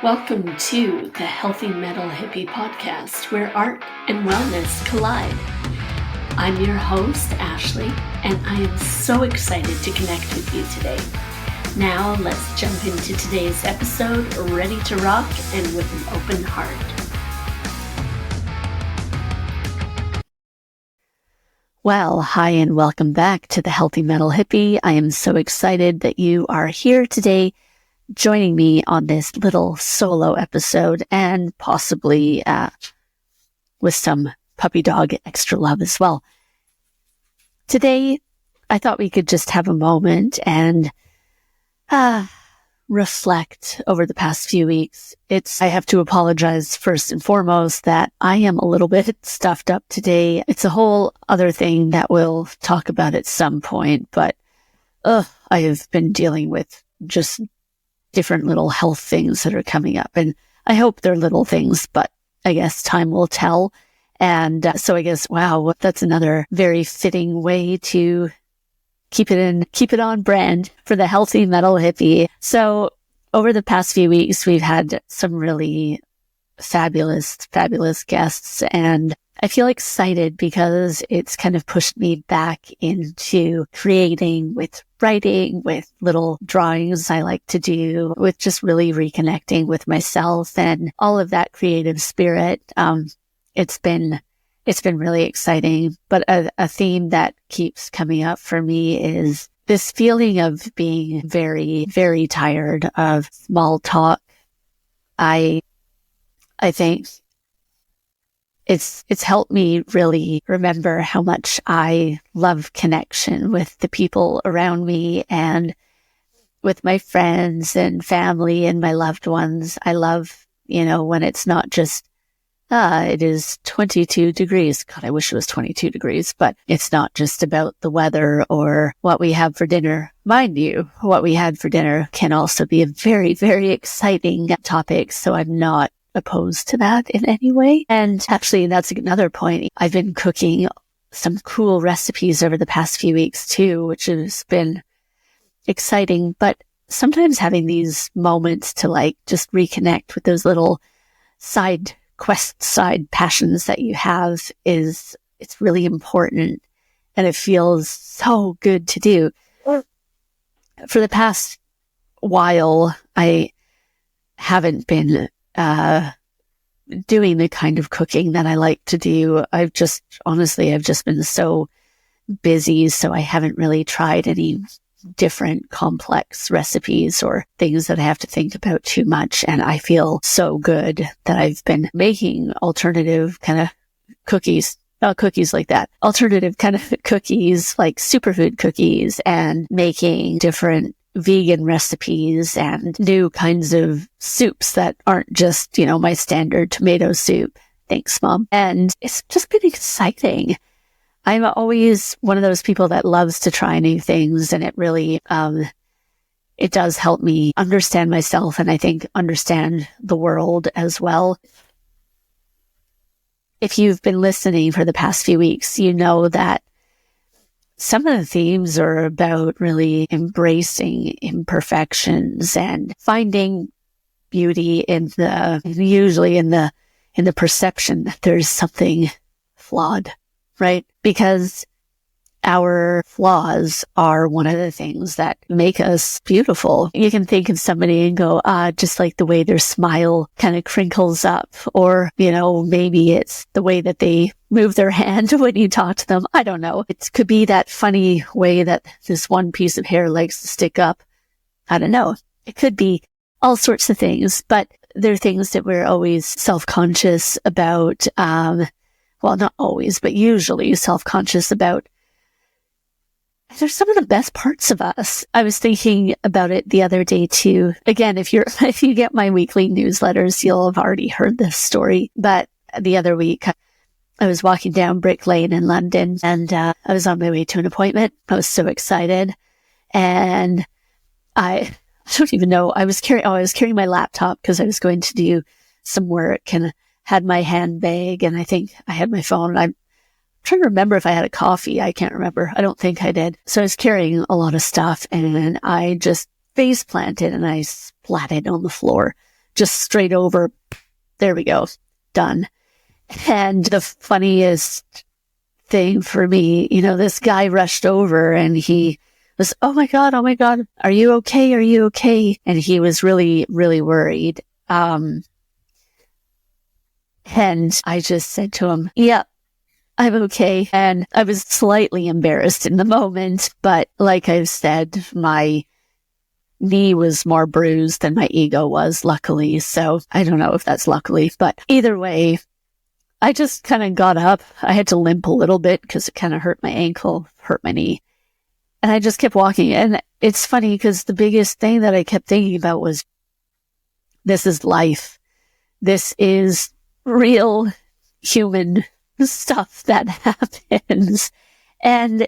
Welcome to the Healthy Metal Hippie podcast, where art and wellness collide. I'm your host, Ashley, and I am so excited to connect with you today. Now let's jump into today's episode, ready to rock and with an open heart. Well, hi and welcome back to the Healthy Metal Hippie. I am so excited that you are here today joining me on this little solo episode and possibly with some puppy dog extra love as well. Today, I thought we could just have a moment and reflect over the past few weeks. I have to apologize first and foremost that I am a little bit stuffed up today. It's a whole other thing that we'll talk about at some point, but I have been dealing with just different little health things that are coming up, and I hope they're little things, but I guess time will tell. And so I guess, wow, that's another very fitting way to keep it on brand for the Healthy Metal Hippie. So over the past few weeks, we've had some really fabulous guests, and I feel excited because it's kind of pushed me back into creating with writing, with little drawings I like to do, with just really reconnecting with myself and all of that creative spirit. It's been really exciting, but a theme that keeps coming up for me is this feeling of being very, very tired of small talk. I think it's helped me really remember how much I love connection with the people around me and with my friends and family and my loved ones. I love, when it's not just, it is 22 degrees. God, I wish it was 22 degrees, but it's not just about the weather or what we have for dinner. Mind you, what we had for dinner can also be a very, very exciting topic. So I'm not opposed to that in any way. And actually, that's another point. I've been cooking some cool recipes over the past few weeks too, which has been exciting. But sometimes having these moments to just reconnect with those little side quests, side passions that you have it's really important, and it feels so good to do. For the past while, I haven't been doing the kind of cooking that I like to do. I've just been so busy, so I haven't really tried any different complex recipes or things that I have to think about too much. And I feel so good that I've been making alternative kind of cookies, not cookies like that, alternative kind of cookies, like superfood cookies, and making different vegan recipes and new kinds of soups that aren't just, my standard tomato soup. Thanks, Mom. And it's just been exciting. I'm always one of those people that loves to try new things, and it really, it does help me understand myself, and I think understand the world as well. If you've been listening for the past few weeks, you know that some of the themes are about really embracing imperfections and finding beauty usually in the perception that there's something flawed, right? Because our flaws are one of the things that make us beautiful. You can think of somebody and go, just like the way their smile kind of crinkles up, or, maybe it's the way that they move their hand when you talk to them. I don't know. It could be that funny way that this one piece of hair likes to stick up. I don't know. It could be all sorts of things, but there are things that we're always self-conscious about. Well, not always, but usually self-conscious about. They're some of the best parts of us. I was thinking about it the other day too. Again, if you get my weekly newsletters, you'll have already heard this story. But the other week, I was walking down Brick Lane in London, and I was on my way to an appointment. I was so excited, and I don't even know. I was carrying my laptop because I was going to do some work, and had my handbag, and I think I had my phone. I'm trying to remember if I had a coffee. I can't remember. I don't think I did. So I was carrying a lot of stuff, and I just face planted and I splatted on the floor just straight over. There we go. Done. And the funniest thing for me, this guy rushed over and he was, oh my God, are you okay? Are you okay? And he was really, really worried. And I just said to him, yeah, I'm okay. And I was slightly embarrassed in the moment, but like I've said, my knee was more bruised than my ego was, luckily. So I don't know if that's luckily, but either way, I just kind of got up. I had to limp a little bit because it kind of hurt my ankle, hurt my knee. And I just kept walking. And it's funny because the biggest thing that I kept thinking about was, this is life. This is real human stuff that happens. And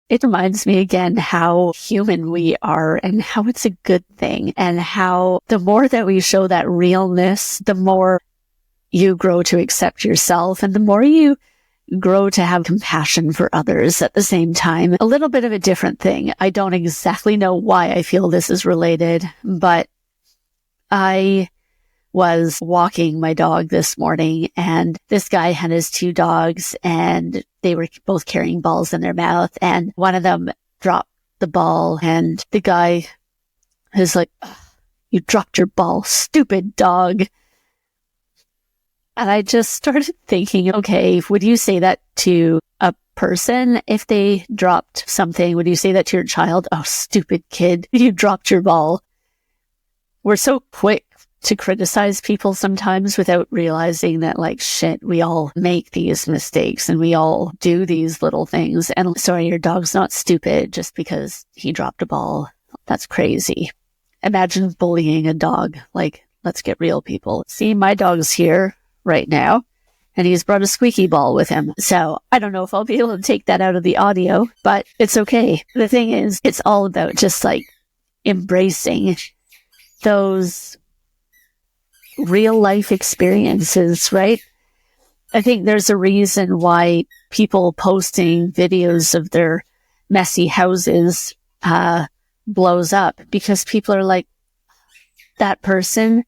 it reminds me again how human we are and how it's a good thing, and how the more that we show that realness, the more you grow to accept yourself, and the more you grow to have compassion for others at the same time. A little bit of a different thing. I don't exactly know why I feel this is related, but I was walking my dog this morning, and this guy had his two dogs, and they were both carrying balls in their mouth, and one of them dropped the ball, and the guy is like, you dropped your ball, stupid dog. And I just started thinking, okay, would you say that to a person if they dropped something? Would you say that to your child? Oh, stupid kid, you dropped your ball. We're so quick to criticize people sometimes without realizing that, like, shit, we all make these mistakes and we all do these little things. And sorry, your dog's not stupid just because he dropped a ball. That's crazy. Imagine bullying a dog. Like, let's get real, people. See, my dog's here right now, and he's brought a squeaky ball with him. So I don't know if I'll be able to take that out of the audio, but it's okay. The thing is, it's all about just like embracing those real life experiences, right? I think there's a reason why people posting videos of their messy houses blows up, because people are like, that person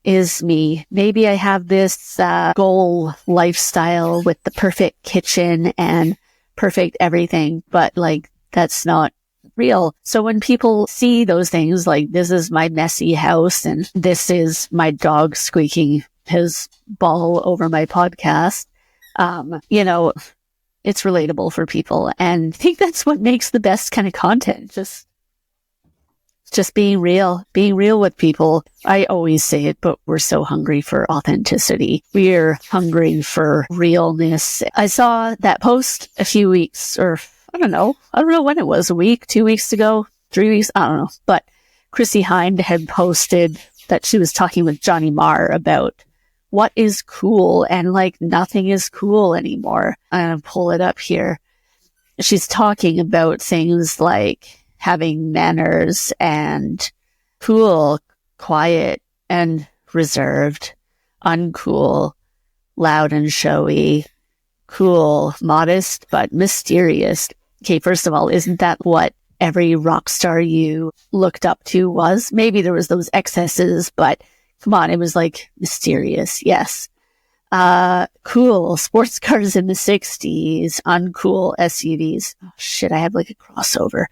is me. Maybe I have this goal lifestyle with the perfect kitchen and perfect everything, but like, that's not real. So when people see those things, like, this is my messy house and this is my dog squeaking his ball over my podcast, it's relatable for people. And I think that's what makes the best kind of content. Just being real with people. I always say it, but we're so hungry for authenticity. We're hungry for realness. I saw that post a few weeks, or I don't know when it was, a week, 2 weeks ago, 3 weeks, I don't know. But Chrissy Hind had posted that she was talking with Johnny Marr about what is cool, and like, nothing is cool anymore. I'm going to pull it up here. She's talking about things like having manners and cool, quiet and reserved, uncool, loud and showy, cool, modest, but mysterious. Okay, first of all, isn't that what every rock star you looked up to was? Maybe there was those excesses, but come on, it was like mysterious. Yes. Cool, sports cars in the 60s, uncool SUVs. Oh shit, I have like a crossover.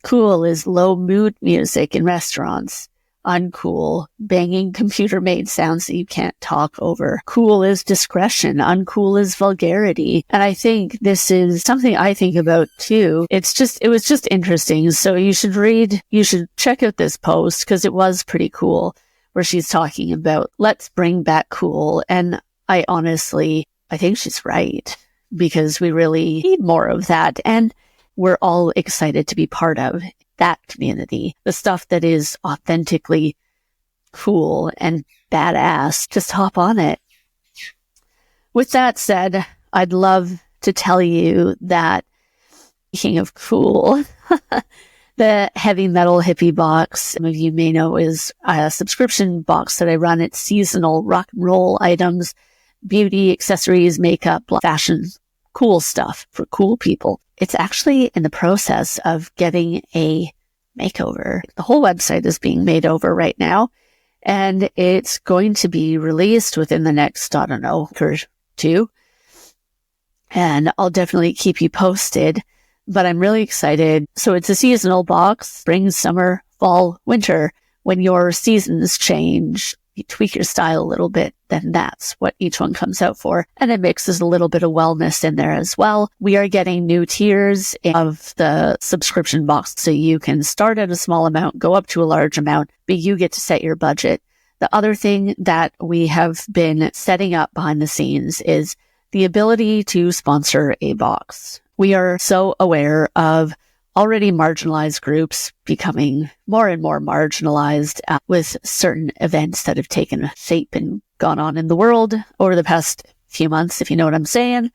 Cool is low mood music in restaurants. Uncool, banging computer-made sounds that you can't talk over. Cool is discretion. Uncool is vulgarity. And I think this is something I think about too. It was just interesting. So you should check out this post, because it was pretty cool, where she's talking about, let's bring back cool. And I think she's right, because we really need more of that. And we're all excited to be part of that community. The stuff that is authentically cool and badass, just hop on it. With that said, I'd love to tell you that, speaking of cool, the Heavy Metal Hippie box, some of you may know, is a subscription box that I run. It's seasonal rock and roll items, beauty, accessories, makeup, fashion, cool stuff for cool people. It's actually in the process of getting a makeover. The whole website is being made over right now, and it's going to be released within the next, I don't know, or two. And I'll definitely keep you posted, but I'm really excited. So it's a seasonal box, spring, summer, fall, winter. When your seasons change, you tweak your style a little bit, then that's what each one comes out for. And it mixes a little bit of wellness in there as well. We are getting new tiers of the subscription box, so you can start at a small amount, go up to a large amount, but you get to set your budget. The other thing that we have been setting up behind the scenes is the ability to sponsor a box. We are so aware of already marginalized groups becoming more and more marginalized with certain events that have taken shape and gone on in the world over the past few months, if you know what I'm saying.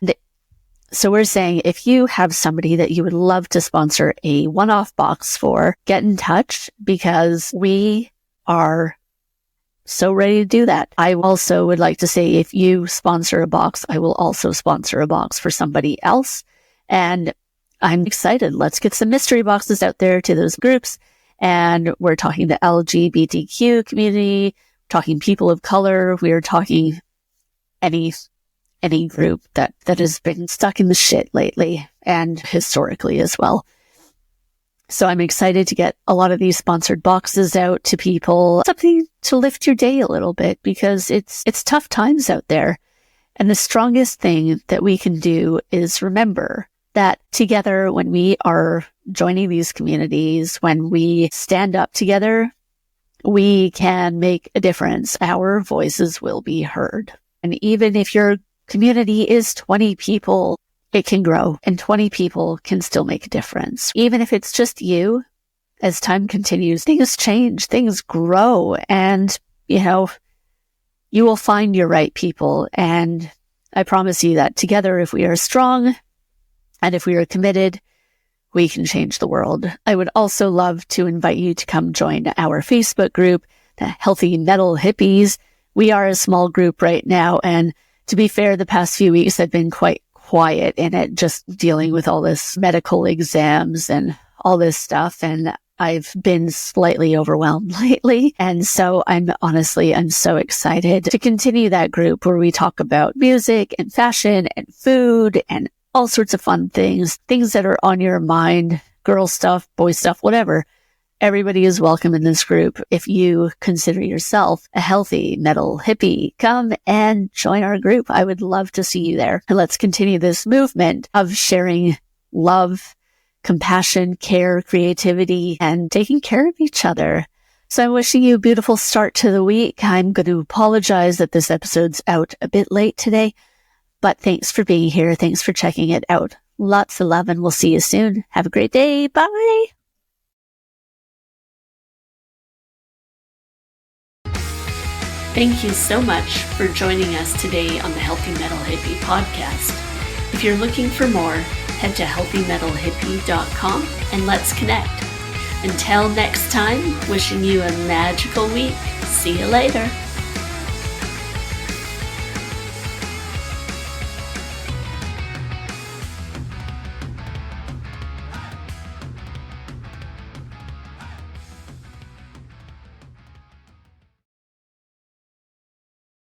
So we're saying if you have somebody that you would love to sponsor a one-off box for, get in touch, because we are so ready to do that. I also would like to say, if you sponsor a box, I will also sponsor a box for somebody else. And I'm excited. Let's get some mystery boxes out there to those groups. And we're talking the LGBTQ community, talking people of color. We are talking any group that has been stuck in the shit lately and historically as well. So I'm excited to get a lot of these sponsored boxes out to people, something to lift your day a little bit, because it's tough times out there. And the strongest thing that we can do is remember that together, when we are joining these communities, when we stand up together, we can make a difference. Our voices will be heard. And even if your community is 20 people, it can grow, and 20 people can still make a difference. Even if it's just you, as time continues, things change, things grow, and, you will find your right people. And I promise you that together, if we are strong and if we are committed, we can change the world. I would also love to invite you to come join our Facebook group, the Healthy Metal Hippies. We are a small group right now, and to be fair, the past few weeks have been quite quiet in it, just dealing with all this medical exams and all this stuff. And I've been slightly overwhelmed lately. And so I'm so excited to continue that group where we talk about music and fashion and food and all sorts of fun things that are on your mind, girl stuff, boy stuff, whatever. Everybody is welcome in this group. If you consider yourself a healthy metal hippie, come and join our group. I would love to see you there. And let's continue this movement of sharing love, compassion, care, creativity, and taking care of each other. So I'm wishing you a beautiful start to the week. I'm going to apologize that this episode's out a bit late today, but thanks for being here. Thanks for checking it out. Lots of love, and we'll see you soon. Have a great day. Bye. Thank you so much for joining us today on the Healthy Metal Hippie podcast. If you're looking for more, head to healthymetalhippie.com and let's connect. Until next time, wishing you a magical week. See you later.